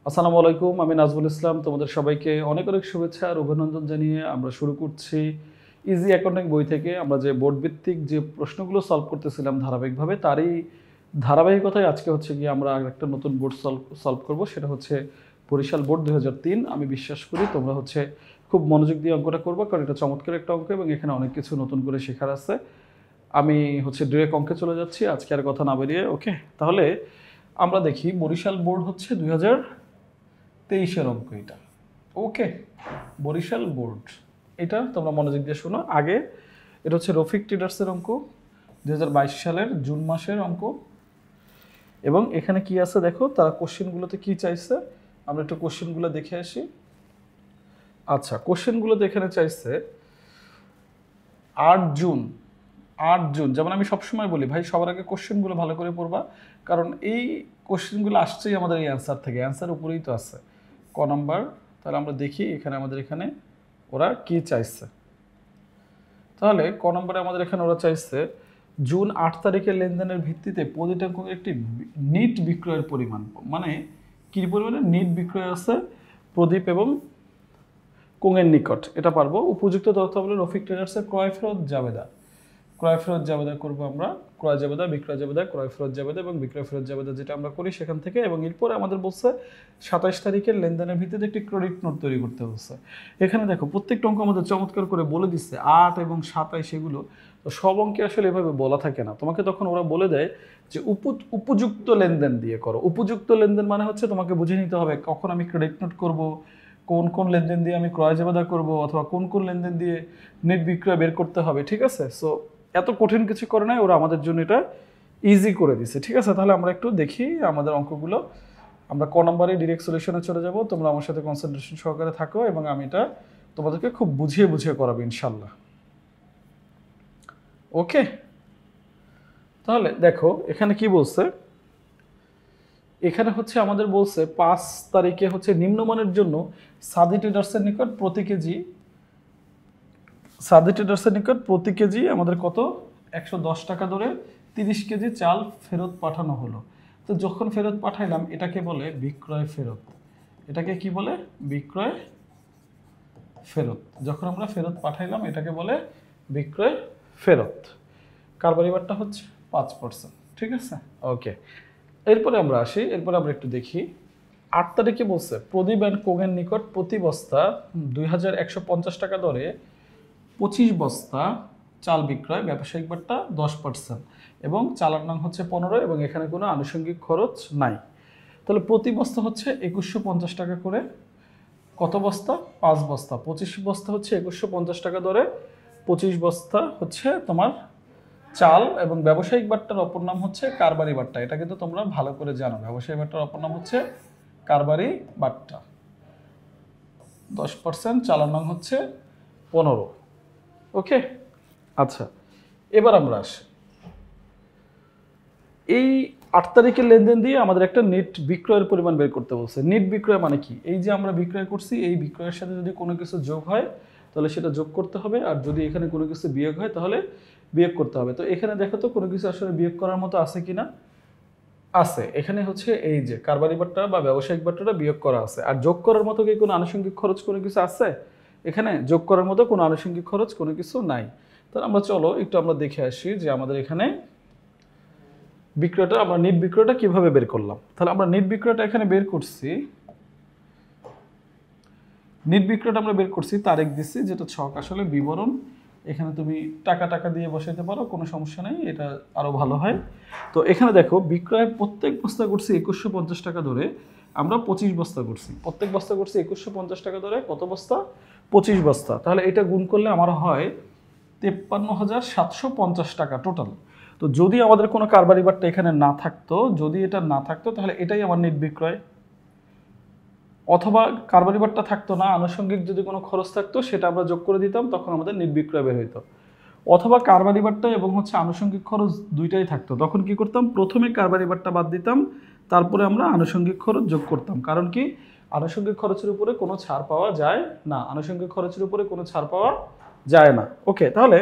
আসসালামু আলাইকুম, আমি নাজমুল ইসলাম। তোমাদের সবাইকে অনেক অনেক শুভেচ্ছা আর অভিনন্দন জানিয়ে আমরা শুরু করছি ইজি অ্যাকাউন্টিং বই থেকে। আমরা যে বোর্ড ভিত্তিক যে প্রশ্নগুলো সলভ করতেছিলাম ধারাবাহিকভাবে, তারই ধারাবাহিকতায় আজকে হচ্ছে গিয়ে আমরা আর একটা নতুন বোর্ড সলভ করব। সেটা হচ্ছে বরিশাল বোর্ড 2003। আমি বিশ্বাস করি তোমরা হচ্ছে খুব মনোযোগ দিয়ে অঙ্কটা করবো, কারণ এটা চমৎকার একটা অঙ্ক এবং এখানে অনেক কিছু নতুন করে শেখার আছে। আমি হচ্ছে ডিরেক্ট অঙ্কে চলে যাচ্ছি আজকে আর কথা না বেরিয়ে। ওকে, তাহলে আমরা দেখি বরিশাল বোর্ড হচ্ছে 2023-এর অঙ্ক এটা। ওকে, বরিশাল বোর্ড এটা তোমরা মনোযোগ দিয়ে শোনো। আগে এটা হচ্ছে রফিক ট্রেডার্সের অঙ্ক, 2022 সালের জুন মাসের অঙ্ক। এবং এখানে কি আছে দেখো, তারা কোশ্চেনগুলোতে কি চাইছে, আমরা একটু কোশ্চেনগুলো দেখে আসি। আচ্ছা, কোশ্চেনগুলোতে এখানে চাইছে 8 জুন। যেমন আমি সবসময় বলি ভাই, সবার আগে কোশ্চেনগুলো ভালো করে পড়বা, কারণ এই কোশ্চেনগুলো আসছেই আমাদের এই অ্যান্সার থেকে, অ্যান্সার উপরেই তো আছে ক নাম্বার। তাহলে আমরা দেখি এখানে আমাদের এখানে ওরা কি চাইছে। তাহলে ক নম্বরে আমাদের এখানে ওরা চাইছে জুন 8 তারিখের লেনদেনের ভিত্তিতে প্রতিটা কোণের একটি নিট বিক্রয়ের পরিমাণ, মানে কি পরিমাণে নিট বিক্রয় আছে প্রদীপ এবং কোঙের নিকট, এটা পারবো। উপযুক্ত তথ্য বলে রফিক ট্রেডার্সের ক্রয় ফেরত জাবেদা। ক্রয় ফেরত জাবেদা করবো আমরা, ক্রয় জাবেদা, বিক্রয় জাবেদা, ক্রয় ফেরত জাবেদা এবং বিক্রয় ফেরত জাবেদা যেটা আমরা করি সেখান থেকে। এবং এরপরে আমাদের বলছে 27 তারিখের লেনদেনের ভিত্তিতে একটি ক্রেডিট নোট তৈরি করতে বলছে। এখানে দেখো প্রত্যেকটা অঙ্ক আমাদের চমৎকার করে বলে দিচ্ছে, 8 এবং 27 এগুলো তো সব অঙ্কে আসলে এভাবে বলা থাকে না। তোমাকে তখন ওরা বলে দেয় যে উপযুক্ত লেনদেন দিয়ে করো। উপযুক্ত লেনদেন মানে হচ্ছে তোমাকে বুঝে নিতে হবে কখন আমি ক্রেডিট নোট করব, কোন কোন লেনদেন দিয়ে আমি ক্রয় জাবেদা করব, অথবা কোন কোন লেনদেন দিয়ে নেট বিক্রয় বের করতে হবে। ঠিক আছে, সো এত কঠিন কিছু করে নাই ওরা, আমাদের জন্য এটা ইজি করে দিছে। ঠিক আছে, তাহলে আমরা একটু দেখি আমাদের অঙ্কগুলো। আমরা ক নম্বরে ডিরেক্ট সলিউশনে চলে যাব। তোমরা আমার সাথে কনসেন্ট্রেশন সহকারে থাকো এবং আমি এটা তোমাদেরকে খুব বুঝিয়ে বুঝিয়ে করাবো ইনশাল্লাহ। ওকে, তাহলে দেখো এখানে কি বলছে। এখানে হচ্ছে আমাদের বলছে 5 তারিখে হচ্ছে নিম্নমানের জন্য সাদি ট্রেডার্সের নিকট প্রতি কেজি আমাদের কত 110 টাকা ধরে 30 কেজি চাল ফেরত পাঠানো হলো। তো যখন ফেরত পাঠাইলাম এটাকে বলে বিক্রয় ফেরত। এটাকে কি বলে? বিক্রয় ফেরত। যখন আমরা ফেরত পাঠাইলাম এটাকে বলে বিক্রয় ফেরত। কারবারিবারটা হচ্ছে 5%। ঠিক আছে, ওকে। এরপরে আমরা আসি, এরপরে আমরা একটু দেখি 8 তারিখে বলছে প্রদীপ অ্যান্ড কোঙের নিকট প্রতি বস্তা 2150 টাকা দরে 25 বস্তা চাল বিক্রয়, ব্যবসায়িক বাট্টা 10% এবং চালার নাম হচ্ছে 15 এবং এখানে কোনো আনুষঙ্গিক খরচ নাই। তাহলে প্রতি বস্তা হচ্ছে 2150 টাকা করে। কত বস্তা? 5 বস্তা। 25 বস্তা হচ্ছে 2150 টাকা দরে, 25 বস্তা হচ্ছে তোমার চাল। এবং ব্যবসায়িক বাট্টার অপর নাম হচ্ছে কারবারি বাট্টা। এটা কিন্তু তোমরা ভালো করে জানো, ব্যবসায়িক বাট্টার অপর নাম হচ্ছে কারবারি বাট্টা। 10%, চালার নাম হচ্ছে 15। ওকে, আচ্ছা, এবার আমরা আসি এই 8 তারিখের লেনদেন দিয়ে আমাদের একটা নেট বিক্রয়ের পরিমাণ বের করতে বলছে। নেট বিক্রয় মানে কি? এই যে আমরা বিক্রয় করছি, এই বিক্রয়ের সাথে যদি কোনো কিছু যোগ হয় তাহলে সেটা যোগ করতে হবে, আর যদি এখানে কোনো কিছু বিয়োগ হয় তাহলে বিয়োগ করতে হবে। তো এখানে দেখো তো কোনো কিছু আসলে বিয়োগ করার মতো আছে কিনা। আছে, এখানে হচ্ছে এই যে কারবারি বাট্টা বা ব্যবসায়িক বাট্টাটা বিয়োগ করা আছে। আর যোগ করার মতো কি কোনো আনুষঙ্গিক খরচ কোনো কিছু আছে? এখানে যোগ করার মতো কোনো আনুষঙ্গিক খরচ কোনো কিছু নাই। তাহলে আমরা চলো একটু আমরা দেখে আসি যে আমাদের এখানে বিক্রয়টা, আমরা নিট বিক্রয়টা কিভাবে বের করলাম। তাহলে আমরা নিট বিক্রয়টা এখানে বের করছি, নিট বিক্রয়টা আমরা বের করছি, তারিখ দিচ্ছি যেটা ছক, আসলে বিবরণ। এখানে তুমি টাকা দিয়ে বসাইতে পারো, কোনো সমস্যা নেই, এটা আরো ভালো হয়। তো এখানে দেখো বিক্রয় প্রত্যেক বস্তা করছি 2150 টাকা ধরে, আমরা 25 বস্তা করছি। প্রত্যেক বস্তা করছি 2150 টাকা ধরে, কত বস্তা? 25 বস্তা। তাহলে এটা গুণ করলে আমার হয় 53,750 টাকা টোটাল। তো যদি আমাদের কোনো কারবারি বাট্টা এখানে না থাকতো, যদি এটা না থাকতো তাহলে এটাই আমার নেট বিক্রয়। অথবা কারবারি বাট্টা থাকতো না, আনুষঙ্গিক যদি কোনো খরচ থাকতো সেটা আমরা যোগ করে দিতাম, তখন আমাদের নেট বিক্রয় বের হইতো। অথবা কারবারি বাট্টা এবং হচ্ছে আনুষঙ্গিক খরচ দুইটাই থাকতো, তখন কি করতাম? প্রথমে কারবারি বাট্টা বাদ দিতাম, তারপরে আমরা আনুষঙ্গিক খরচ যোগ করতাম। কারণ কি? আনুষঙ্গিক খরচের উপরে কোনো ছাড় পাওয়া যায় না, আনুষঙ্গিক খরচের উপরে কোনো ছাড় পাওয়া যায় না। ওকে, তাহলে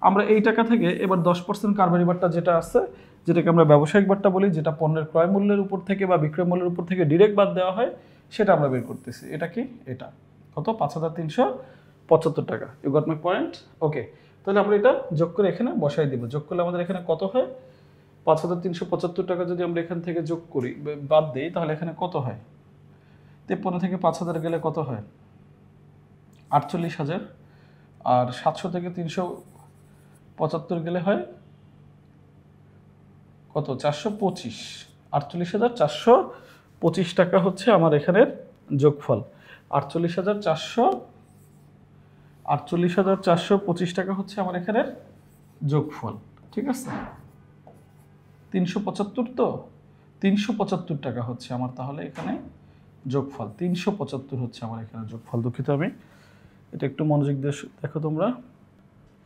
আমরা এই টাকা থেকে এবার 10% কারবারি বাট্টা যেটা আছে, যেটাকে আমরা ব্যবসায়িক বাট্টা বলি, যেটা পণ্যের ক্রয় মূল্যের উপর থেকে বা বিক্রয় মূল্যের উপর থেকে ডিরেক্ট বাদ দেওয়া হয়, সেটা আমরা বের করতেছি। এটা কি? এটা কত? 5375 টাকা। You got my point? Okay, তাহলে আমরা এটা যোগ করে এখানে বসাই দিব। যোগ করলে আমাদের এখানে কত হয়? 5375 টাকা যদি আমরা এখান থেকে যোগ করি, বাদ দিই, তাহলে এখানে কত হয়? 53 থেকে 5000 গেলে কত হয়? 48,000। আর 700 থেকে 375 গেলে হয় কত? 425। 48,425 টাকা হচ্ছে আমার এখানের যোগফল। 48,425 টাকা হচ্ছে আমার এখানের যোগফল। ঠিক আছে, 375 তো 375 টাকা হচ্ছে আমার তাহলে এখানে যোগফল। 375 হচ্ছে আমার এখানে যোগফল। দুঃখিত, আমি এটা একটু মনোযোগ দিয়ে দেখো তোমরা।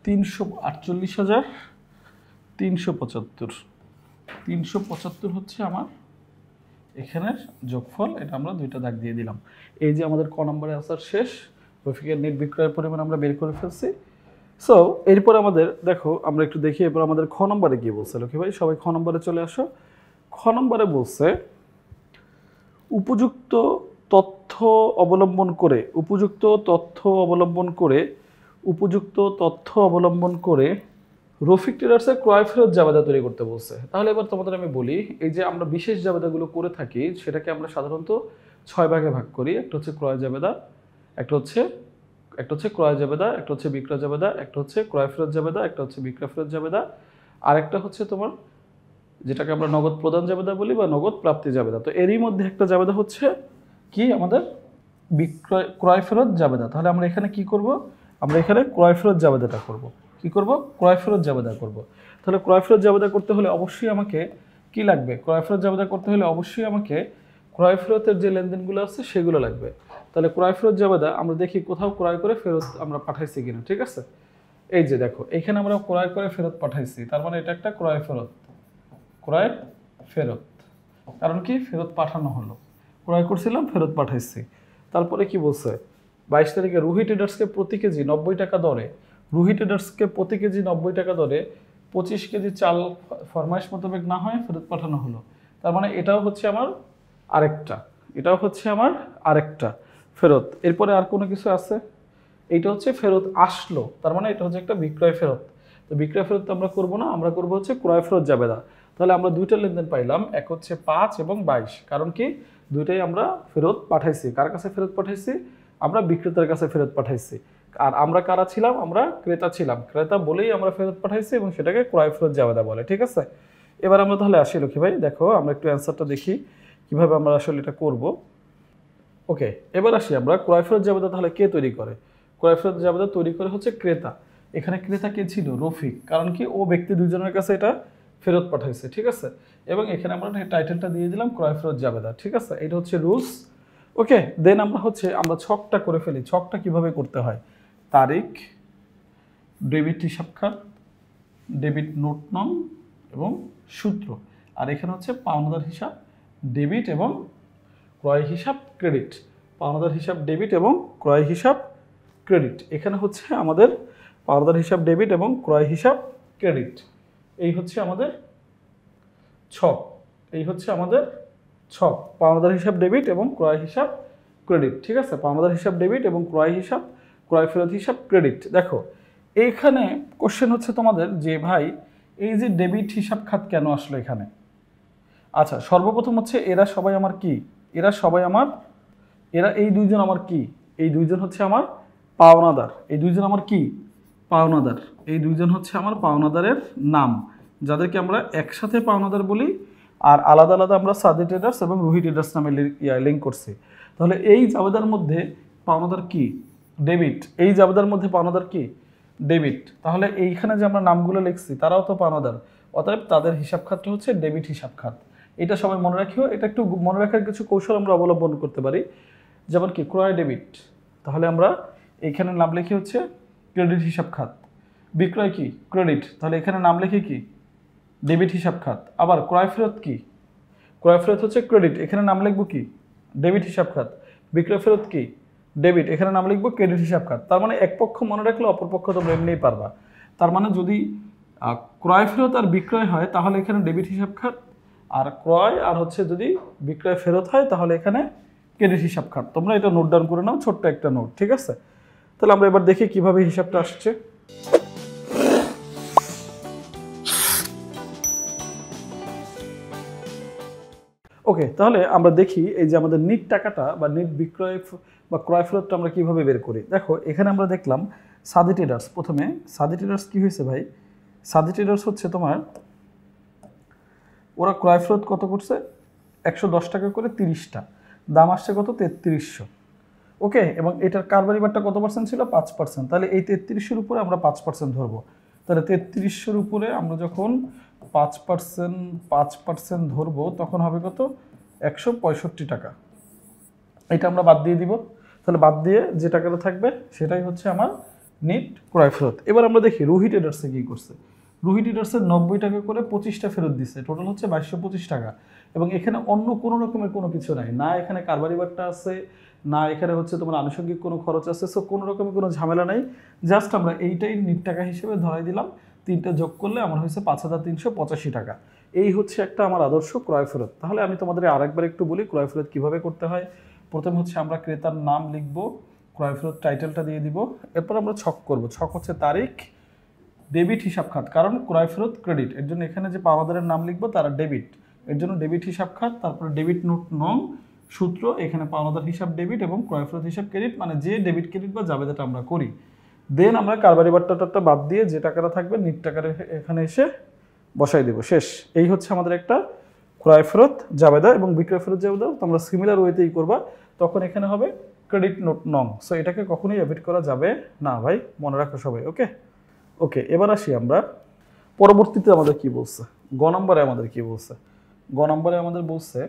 375 হচ্ছে আমার এখানের যোগফল। এটা আমরা দুইটা দাগ দিয়ে দিলাম। এই যে আমাদের ক নম্বরে আনসার শেষ। রফিকের নেট বিক্রয়ের পরিমাণ আমরা বের করে ফেলছি। সো এরপর আমাদের দেখো, আমরা একটু দেখি এরপর আমাদের খ নম্বরে কি বলছে। লক্ষ্মী ভাই সবাই খ নম্বরে চলে আসো। খ নম্বরে বলছে উপযুক্ত তথ্য অবলম্বন করে রফিক ট্রেডার্সের ক্রয় ফেরত জাবেদা তৈরি করতে বলছে। তাহলে এবার তোমাদের আমি বলি, এই যে আমরা বিশেষ জাবেদাগুলো করে থাকি সেটাকে আমরা সাধারণত 6 ভাগে ভাগ করি। একটা হচ্ছে ক্রয় জাবেদা, একটা হচ্ছে ক্রয় জাবেদা, একটা হচ্ছে বিক্রয় জাবেদা, একটা হচ্ছে ক্রয় ফেরত জাবেদা, একটা হচ্ছে বিক্রয় ফেরত জাবেদা, আর একটা হচ্ছে তোমার যেটাকে আমরা নগদ প্রদান জাবেদা বলি বা নগদ প্রাপ্তি জাবেদা। তো এরই মধ্যে একটা জাবেদা হচ্ছে কি আমাদের ক্রয় ফেরত জাবেদা। তাহলে আমরা এখানে কি করব? আমরা এখানে ক্রয় ফেরত জাবেদাটা করব। কি করব? ক্রয় ফেরত জাবেদা করব। তাহলে ক্রয় ফেরত জাবেদা করতে হলে অবশ্যই আমাকে কি লাগবে? ক্রয় ফেরত জাবেদা করতে হলে অবশ্যই আমাকে ক্রয় ফেরতের যে লেনদেনগুলো আছে সেগুলো লাগবে। তাহলে ক্রয় ফেরত জাবেদা আমরা দেখি কোথাও ক্রয় করে ফেরত আমরা পাঠাইছি কিনা। ঠিক আছে, এই যে দেখো এখানে আমরা ক্রয় করে ফেরত পাঠাইছি, তার মানে এটা একটা ক্রয় ফেরত। কারণ কি? ফেরত পাঠানো হলো। ক্রয় করছিলাম, ফেরত পাঠাইছি। তারপরে কি বলছে? 22 তারিখে রুহি ট্রেডার্সকে প্রতি কেজি 90 টাকা দরে 25 কেজি চাল ফরমাইশ মোতাবেক না হয় ফেরত পাঠানো হলো। তার মানে এটাও হচ্ছে আমার আরেকটা ফেরত। এরপরে আর কোনো কিছু আছে? এইটা হচ্ছে ফেরত আসলো, তার মানে এটা হচ্ছে একটা বিক্রয় ফেরত। তো বিক্রয় ফেরত আমরা করব না, আমরা করব হচ্ছে ক্রয় ফেরত জাবেদা। তাহলে আমরা দুইটা লেনদেন পাইলাম, এক হচ্ছে 5 এবং 22। কারণ কি? দুইটাই আমরা ফেরত পাঠাইছি। কার কাছে ফেরত পাঠাইছি? আমরা বিক্রেতার কাছে ফেরত পাঠাইছি। আর আমরা কারা ছিলাম? আমরা ক্রেতা ছিলাম। ক্রেতা বলেই আমরা ফেরত পাঠাইছি এবং সেটাকে ক্রয় ফেরত জাবেদা বলে। ঠিক আছে, এবার আমরা তাহলে আসি লক্ষ্মী ভাই। দেখো আমরা একটু অ্যান্সারটা দেখি কিভাবে আমরা আসলে এটা করব। ওকে, এবার আসি আমরা ক্রয় ফেরত জাবেদা তাহলে কে তৈরি করে? ক্রয় ফেরত জাবেদা তৈরি করে হচ্ছে ক্রেতা। এখানে ক্রেতা কে ছিল? রফিক। কারণ কি? ও ব্যক্তি দুজনের কাছে এটা ফেরত পাঠাইছে। ঠিক আছে, এবং এখানে আমরা টাইটেলটা দিয়ে দিলাম ক্রয় ফেরত জাবেদা। ঠিক আছে, এটা হচ্ছে রুলস। ওকে, দেন আমরা ছকটা করে ফেলি। ছকটা কিভাবে করতে হয়? তারিখ, ডেবিট হিসাব খাত, ডেবিট নোট নং এবং সূত্র। আর এখানে হচ্ছে পাওনাদার হিসাব ডেবিট এবং ক্রয় হিসাব ক্রেডিট। পাওনাদার হিসাব ডেবিট এবং ক্রয় হিসাব ক্রেডিট। এখানে হচ্ছে আমাদের পাওনাদার হিসাব ডেবিট এবং ক্রয় হিসাব ক্রেডিট। এই হচ্ছে আমাদের ছক। পাওনাদার হিসাব ডেবিট এবং ক্রয় হিসাব ক্রেডিট। ঠিক আছে, পাওনাদার হিসাব ডেবিট এবং ক্রয় ফেরত হিসাব ক্রেডিট। দেখো এইখানে কোশ্চেন হচ্ছে তোমাদের যে ভাই এই যে ডেবিট হিসাব খাত কেন আসলো এখানে? আচ্ছা, সর্বপ্রথম হচ্ছে এরা এই দুইজন আমার কি? এই দুইজন হচ্ছে আমার পাওনাদার। এই দুইজন হচ্ছে আমার পাওনাদারের নাম, যাদেরকে আমরা একসাথে পাওনাদার বলি, আর আলাদা আলাদা আমরা সাদি ট্রেডার্স এবং রুহি ট্রেডার্স নামে লিঙ্ক করছি। তাহলে এই জাবেদার মধ্যে পাওনাদার কি? ডেবিট। এই জাবেদার মধ্যে পাওনাদার কি? ডেবিট। তাহলে এইখানে যে আমরা নামগুলো লিখছি তারাও তো পাওনাদার, অতএব তাদের হিসাব খাতটা হচ্ছে ডেবিট হিসাব খাত। এটা সবাই মনে রাখিও। এটা একটু মনে রাখার কিছু কৌশল আমরা অবলম্বন করতে পারি, যেমন কি ক্রয় ডেবিট, তাহলে আমরা এইখানে নাম লিখি হচ্ছে ক্রেডিট হিসাব খাত। বিক্রয় কি? ক্রেডিট, তাহলে এখানে নাম লিখি কি? ডেবিট হিসাব খাত। আবার ক্রয় ফেরত কি? ক্রয় ফেরত হচ্ছে ক্রেডিট, এখানে নাম লিখবো কি? ডেবিট হিসাব খাত। বিক্রয় ফেরত কি? ডেবিট, এখানে নাম লিখবো ক্রেডিট হিসাব খাত। তার মানে এক পক্ষ মনে রাখলে অপর পক্ষ তোমরা এমনিই পারবা। তার মানে যদি ক্রয় ফেরত আর বিক্রয় হয় তাহলে এখানে ডেবিট হিসাব খাত, আর ক্রয় আর হচ্ছে যদি বিক্রয় ফেরত হয় তাহলে এখানে ক্রেডিট হিসাব খাত। তোমরা এটা নোট ডাউন করে নাও, ছোট্ট একটা নোট, ঠিক আছে? তাহলে আমরা এবার দেখি কিভাবে হিসাবটা আসছে। ওকে, তাহলে আমরা দেখি এই যে আমাদের নিট টাকাটা বা নিট বিক্রয় বা ক্রয় ফেরতটা আমরা কিভাবে বের করি। দেখো এখানে আমরা দেখলাম সাদি ট্রেডার্স, প্রথমে সাদি ট্রেডার্স কি হয়েছে ভাই, সাদি ট্রেডার্স হচ্ছে তোমার ওরা ক্রয় ফেরত কত করছে 110 টাকা করে 30টা, দাম আসছে কত 3300। ওকে, এবং এটার কারবারি বারটা কত পার্সেন্ট ছিল 5%। তাহলে এই 3300-এর উপরে আমরা 5% ধরবো। তাহলে 3300-এর উপরে আমরা যখন 5% ধরবো তখন হবে কত 165 টাকা। এটা আমরা বাদ দিয়ে দিব। তাহলে বাদ দিয়ে যে টাকাটা থাকবে সেটাই হচ্ছে আমার নিট ক্রয় ফেরত। এবার আমরা দেখি রুহি ট্রেডার্সে কী করছে। রুহি ট্রেডার্সের 90 টাকা করে 25টা ফেরত দিচ্ছে, টোটাল হচ্ছে 2225 টাকা। এবং এখানে অন্য কোনো রকমের কোনো কিছু নাই, না এখানে কারবারি বারটা আছে, না এখানে হচ্ছে তোমার আনুষঙ্গিক কোনো খরচ আছে। সো কোনো রকমের কোনো ঝামেলা নাই, জাস্ট আমরা এইটাই নিট টাকা হিসেবে ধরাই দিলাম। 3টা যোগ করলে আমার হয়েছে 5385 টাকা। এই হচ্ছে একটা আমার আদর্শ ক্রয় ফেরত। তাহলে আমি তোমাদের আরেকবার একটু বলি ক্রয় ফেরত কীভাবে করতে হয়। প্রথমে হচ্ছে আমরা ক্রেতার নাম লিখব, ক্রয় ফেরত টাইটেলটা দিয়ে দিব, এরপর আমরা ছক করব। ছক হচ্ছে তারিখ, ডেবিট হিসাব খাত, কারণ ক্রয় ফেরত ক্রেডিট, এর জন্য এখানে যে পাওনাদারের নাম লিখবো তারা ডেবিট, এর জন্য ডেবিট হিসাব খাত, তারপরে ডেবিট নোট নং, সূত্র, এখানে পাওনাদার হিসাব ডেবিট এবং ক্রয় ফেরত হিসাব ক্রেডিট, মানে যে ডেবিট ক্রেডিট বা জাবেদাটা আমরা করি। দেন আমরা কারবারি বাট্টাটা বাদ দিয়ে যে টাকাটা থাকবে নিট টাকাটা এখানে এসে বসাই দেবো, শেষ। এই হচ্ছে আমাদের একটা ক্রয় ফেরত জাবেদা এবং বিক্রয় ফেরত জাবেদা তোমরা সিমিলার ওয়েতেই করবা। তখন এখানে হবে ক্রেডিট নোট নং। সো এটাকে কখনোই এভিট করা যাবে না ভাই, মনে রাখো সবাই। ওকে ওকে, এবার আসি আমরা পরবর্তীতে আমাদের কি বলছে, গ নম্বরে আমাদের কি বলছে। গ নম্বরে আমাদের বলছে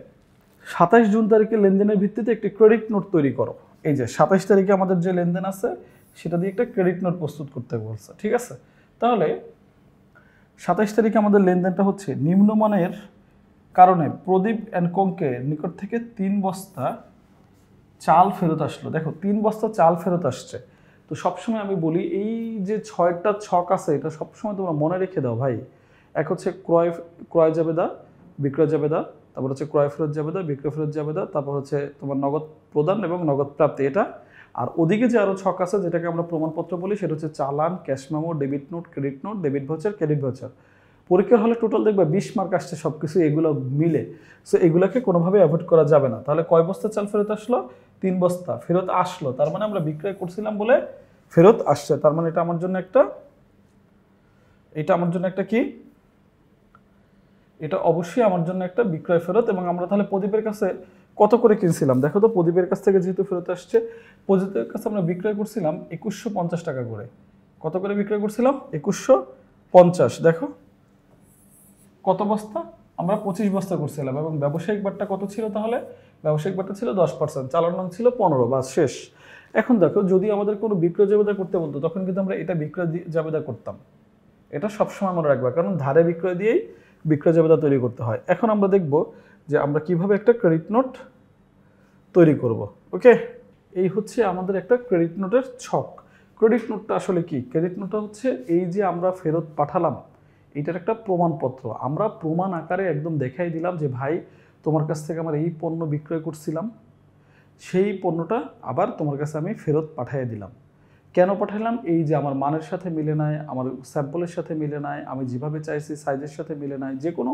27 জুন তারিখে লেনদেনের ভিত্তিতে একটি ক্রেডিট নোট তৈরি করো। এই যে 27 তারিখে আমাদের যে লেনদেন আছে সেটা দিয়ে একটা ক্রেডিট নোট প্রস্তুত করতে বলছে, ঠিক আছে? তাহলে 27 তারিখে আমাদের লেনদেনটা হচ্ছে নিম্নমানের কারণে প্রদীপ অ্যান্ড কোংকে নিকট থেকে 3 বস্তা চাল ফেরত আসলো। দেখো 3 বস্তা চাল ফেরত আসছে। তো সবসময় আমি বলি এই যে 6টা ছক আছে এটা সবসময় তোমরা মনে রেখে দাও ভাই। এক হচ্ছে ক্রয় জাবেদা, বিক্রয় জাবেদা, তারপর হচ্ছে ক্রয় ফেরত জাবেদা, বিক্রয় ফেরত জাবেদা, তারপর হচ্ছে তোমার নগদ প্রদান এবং নগদ প্রাপ্তি, এটা। আর ওদিকে যে আরও ছক আছে যেটাকে আমরা প্রমাণপত্র বলি সেটা হচ্ছে চালান, cash memo, debit note, credit note, debit voucher, credit voucher. পরীক্ষার হলে টোটাল দেখবে 20 মার্ক আসছে সব কিছু এগুলো মিলে। সো এগুলোকে কোনোভাবে অ্যাভয়েড করা যাবে না। তাহলে কয় বস্তা চাল ফেরত আসলো 3 বস্তা ফেরত আসলো, তার মানে আমরা বিক্রয় করছিলাম বলে ফেরত আসছে, তার মানে এটা আমার জন্য একটা কি, এটা অবশ্যই আমার জন্য একটা বিক্রয় ফেরত। এবং আমরা তাহলে প্রদীপের কাছে কত করে কিনছিলাম দেখো তো, প্রদীপের কাছ থেকে যেহেতু ফেরত আসছে, প্রদীপের কাছে আমরা বিক্রয় করছিলাম 2150 টাকা করে। কত করে বিক্রয় করছিলাম 2150। দেখো কত বস্তা, আমরা 25 বস্তা করছিলাম। এবং ব্যবসায়িক বারটা কত ছিল, তাহলে ব্যবসায়িক বারটা ছিল 10%, চালান নং ছিল 15, বাস শেষ। এখন দেখো যদি আমাদের কোনো বিক্রয় জাবেদা করতে বলতো তখন কিন্তু আমরা এটা বিক্রয় জাবেদা করতাম, এটা সবসময় মনে রাখবা, কারণ ধারে বিক্রয় দিয়েই বিক্রয় জাবেদা তৈরি করতে হয়। এখন আমরা দেখব যে আমরা কিভাবে একটা ক্রেডিট নোট তৈরি করব। ওকে, এই হচ্ছে আমাদের একটা ক্রেডিট নোটের ছক। ক্রেডিট নোটটা আসলে কি, ক্রেডিট নোটটা হচ্ছে এই যে আমরা ফেরত পাঠালাম এটার একটা প্রমাণপত্র। আমরা প্রমাণ আকারে একদম দেখাই দিলাম যে ভাই তোমার কাছ থেকে আমার এই পণ্য বিক্রয় করছিলাম, সেই পণ্যটা আবার তোমার কাছে আমি ফেরত পাঠিয়ে দিলাম। কেন পাঠালাম, এই যে আমার মানের সাথে মিলে নাই, আমার স্যাম্পলের সাথে মিলে নাই, আমি যেভাবে চাইছি সাইজের সাথে মিলে নাই, যে কোনো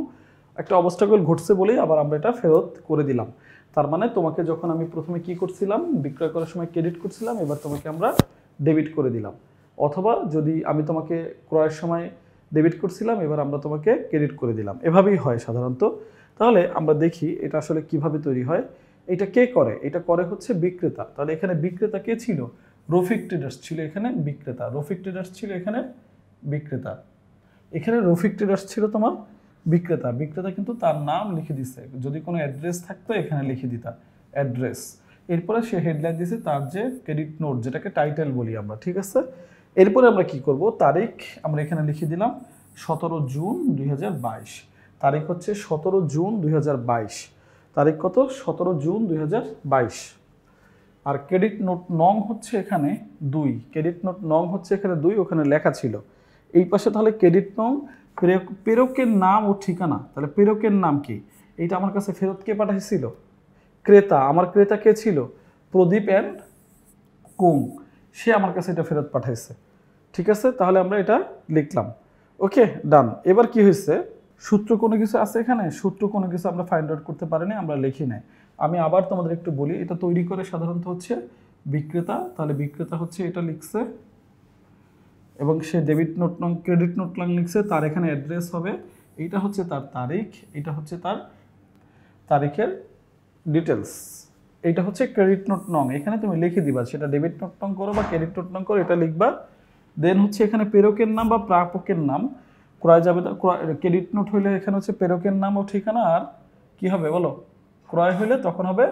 একটা অবস্টাকল ঘটছে বলেই আবার আমরা এটা ফেরত করে দিলাম। তার মানে তোমাকে যখন আমি প্রথমে কি করছিলাম, বিক্রয় করার সময় ক্রেডিট করছিলাম, এবার তোমাকে আমরা ডেবিট করে দিলাম। অথবা যদি আমি তোমাকে ক্রয়ের সময় ডেবিট করছিলাম, এবার আমরা তোমাকে ক্রেডিট করে দিলাম। এভাবেই হয় সাধারণত। তাহলে আমরা দেখি এটা আসলে কিভাবে তৈরি হয়। এটা কে করে, এটা করে হচ্ছে বিক্রেতা। তাহলে এখানে বিক্রেতা কে ছিল, রফিক ট্রেডার্স ছিল এখানে বিক্রেতা, রফিক ট্রেডার্স ছিল এখানে বিক্রেতা, এখানে রফিক ট্রেডার্স ছিল তোমার বিক্রেতা। বিক্রেতা কিন্তু তার নাম লিখে দিছে, যদি কোনো অ্যাড্রেস থাকতো এখানে লিখে দিতা অ্যাড্রেস। এরপরে সে হেডলাইন দিছে তার যে ক্রেডিট নোট, যেটাকে টাইটেল বলি আমরা, ঠিক আছে? এরপরে আমরা কি করব, তারিখ আমরা এখানে লিখে দিলাম 17 জুন 2022। তারিখ হচ্ছে 17 জুন 2022, তারিখ কত 17 জুন 2022। আর ক্রেডিট নোট নং হচ্ছে এখানে 2, ক্রেডিট নোট নং হচ্ছে এখানে 2, ওখানে লেখা ছিল। এই পাশে তাহলে ক্রেডিট নং, প্রেরকের নাম ও ঠিকানা। তাহলে প্রেরকের নাম কি, এইটা আমার কাছে ফেরত কে পাঠাইছিল, ক্রেতা, আমার ক্রেতা কে ছিল? প্রদীপ অ্যান্ড কুং, সে আমার কাছে এটা ফেরত পাঠাইছে। ঠিক আছে, তাহলে আমরা এটা লিখলাম। ওকে, ডান। এবার কি হয়েছে, সূত্র কোনো কিছু আছে এখানে? সূত্র কোনো কিছু আমরা ফাইন্ড আউট করতে পারিনি, আমরা লিখি নাই। আমি আবার তোমাদের একটু বলি, এটা তৈরি করে সাধারণত হচ্ছে বিক্রেতা, তাহলে বিক্রেতা হচ্ছে এটা লিখছে এবং সে ডেবিট নোট নং ক্রেডিট নোট নং লিখছে, তার এখানে অ্যাড্রেস হবে, এইটা হচ্ছে তার তারিখ, এটা হচ্ছে তার তারিখের ডিটেলস, এইটা হচ্ছে ক্রেডিট নোট নং, এখানে তুমি লিখে দিবা, সেটা ডেবিট নোট নং করো বা ক্রেডিট নোট নং করো, এটা লিখবা। দেন হচ্ছে এখানে প্রেরকের নাম বা প্রাপকের নাম, ক্রয় যাবে ক্রেডিট নোট হইলে এখানে হচ্ছে প্রেরকের নাম ও ঠিকানা, আর কি হবে বলো, ক্রয় হইলে তখন হবে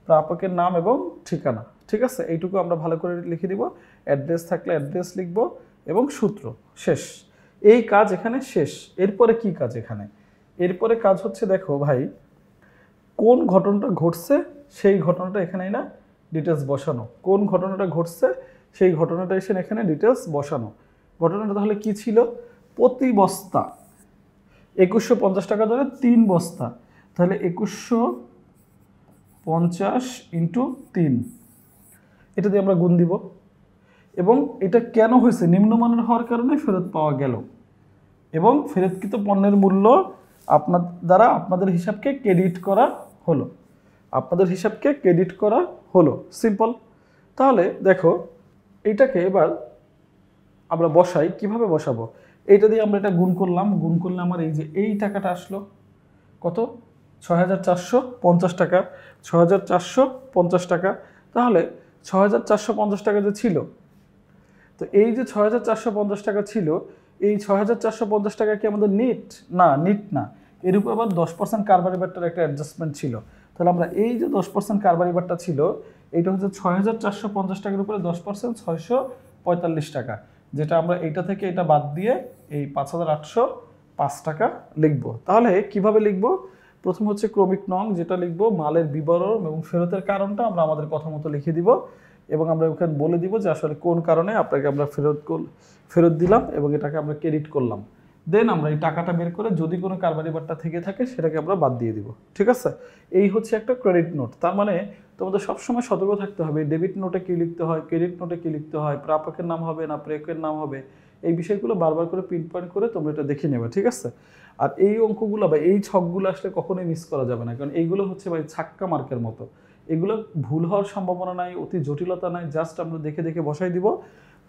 প্রাপকের নাম এবং ঠিকানা। ঠিক আছে, এইটুকু আমরা ভালো করে লিখে দিব, অ্যাড্রেস থাকলে অ্যাড্রেস লিখবো এবং সূত্র, শেষ। এই কাজ এখানে শেষ। এরপরে কি কাজ এখানে? এরপরে কাজ হচ্ছে দেখো ভাই, কোন ঘটনাটা ঘটছে সেই ঘটনাটা এখানে না ডিটেলস বসানো, কোন ঘটনাটা ঘটছে সেই ঘটনাটা এসে এখানে ডিটেলস বসানো। ঘটনাটা তাহলে কি ছিল? প্রতি বস্তা 2150 টাকা ধরে 3 বস্তা, তাহলে 2150 ইন্টু 3, এটা দিয়ে আমরা গুণ দিব। এবং এটা কেন হয়েছে? নিম্নমানের হওয়ার কারণে ফেরত পাওয়া গেল এবং ফেরতকৃত পণ্যের মূল্য আপনার দ্বারা আপনাদের হিসাবকে ক্রেডিট করা হলো, আপনাদের হিসাবকে ক্রেডিট করা হলো, সিম্পল। তাহলে দেখো এইটাকে এবার আমরা বসাই, কিভাবে বসাবো? এইটা দিয়ে আমরা এটা গুণ করলাম, গুণ করলে আমার এই যে এই টাকাটা আসলো কত? 6450 টাকা, 6450 টাকা। তাহলে 6450 টাকা যে ছিল, তো এই যে 6450 টাকা ছিল, এই 6450 টাকা কি আমাদের নিট? না, নিট না, এর উপর আবার 10% কারবারি বাট্টার একটা অ্যাডজাস্টমেন্ট ছিল। তাহলে আমরা এই যে 10% কারবারি বাট্টা ছিল, এইটা হচ্ছে 6450 টাকার উপরে 10% 645 টাকা, যেটা আমরা এইটা থেকে এটা বাদ দিয়ে এই 5805 টাকা লিখবো। তাহলে কিভাবে লিখবো? প্রথম হচ্ছে ক্রমিক নং, যেটা লিখবো মালের বিবরণ এবং ফেরতের কারণটা আমরা আমাদের কথা মতো লিখে দিব এবং আমরা ওখানে বলে দিব যে আসলে কোন কারণে আপনাকে আমরা ফেরত দিলাম এবং এটাকে আমরা ক্রেডিট করলাম। দেন আমরা এই টাকাটা বের করে যদি কোনো কারবারি বাট্টা থেকে থাকে সেটাকে আমরা বাদ দিয়ে দিব। ঠিক আছে, এই হচ্ছে একটা ক্রেডিট নোট। তার মানে তোমাদের সবসময় সতর্ক থাকতে হবে, ডেবিট নোটে কী লিখতে হয়, ক্রেডিট নোটে কী লিখতে হয়, প্রাপকের নাম হবে না প্রেরকের নাম হবে, এই বিষয়গুলো বারবার করে পিন পয়েন্ট করে তোমরা এটা দেখে নেবে। ঠিক আছে, আর এই অঙ্কগুলো বা এই ছকগুলো আসলে কখনোই মিস করা যাবে না, কারণ এইগুলো হচ্ছে ভাই ছাক্কা মার্কের মতো, এগুলো ভুল হওয়ার সম্ভাবনা নাই, অতি জটিলতা নাই, জাস্ট আমরা দেখে দেখে বসাই দিব,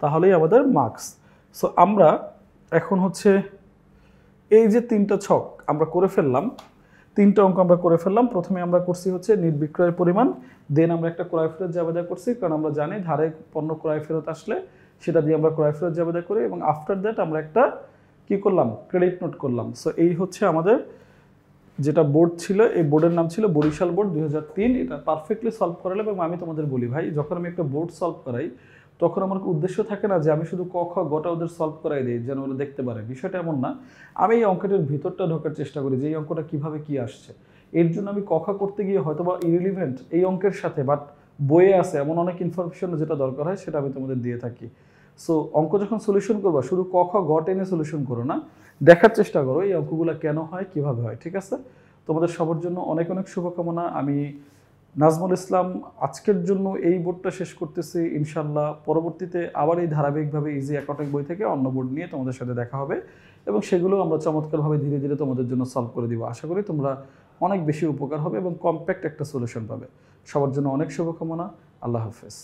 তাহলেই আমাদের মার্কস। সো আমরা এখন হচ্ছে এই যে 3টা ছক আমরা করে ফেললাম, 3টা অঙ্ক আমরা করে ফেললাম। প্রথমে আমরা করছি হচ্ছে নির্বিক্রয়ের পরিমাণ, দেন আমরা একটা ক্রয় ফেরত জাবেদা করছি, কারণ আমরা জানি ধারে পণ্য ক্রয় ফেরত আসলে সেটা দিয়ে আমরা ক্রয় ফেরত জাবেদা করি, এবং আফটার দ্যাট আমরা একটা কি করলাম? ক্রেডিট নোট করলাম। সো এই হচ্ছে আমাদের যেটা বোর্ড ছিল, এই বোর্ডের নাম ছিল বরিশাল বোর্ড 2003। এটা পারফেক্টলি সলভ করালে, এবং আমি তোমাদের বলি ভাই, যখন আমি একটা বোর্ড সলভ করাই তখন আমার উদ্দেশ্য থাকে না যে আমি শুধু ক খ গটা ওদের সলভ করাই দিই যেন ওরা দেখতে পারে, বিষয়টা এমন না। আমি এই অঙ্কটার ভিতরটা ঢোকার চেষ্টা করি যে এই অঙ্কটা কীভাবে কী আসছে। এর জন্য আমি ক খ করতে গিয়ে হয়তো বা ইরিলিভেন্ট এই অঙ্কের সাথে বাট বইয়ে আছে এমন অনেক ইনফরমেশন যেটা দরকার হয় সেটা আমি তোমাদের দিয়ে থাকি। সো অঙ্ক যখন সলিউশন করবা শুধু ক খ গ টেনে সলিউশন করো না, দেখার চেষ্টা করো এই অঙ্কগুলো কেন হয়, কীভাবে হয়। ঠিক আছে, তোমাদের সবার জন্য অনেক অনেক শুভকামনা। আমি নাজমুল ইসলাম আজকের জন্য এই বোর্ডটা শেষ করতেছি। ইনশাল্লাহ পরবর্তীতে আবার এই ধারাবাহিকভাবে ইজি অ্যাকাউন্টিং বই থেকে অন্য বোর্ড নিয়ে তোমাদের সাথে দেখা হবে এবং সেগুলো আমরা চমৎকারভাবে ধীরে ধীরে তোমাদের জন্য সলভ করে দিব। আশা করি তোমরা অনেক বেশি উপকার হবে এবং কম্প্যাক্ট একটা সলিউশন পাবে। সবার জন্য অনেক শুভকামনা। আল্লাহ হাফেজ।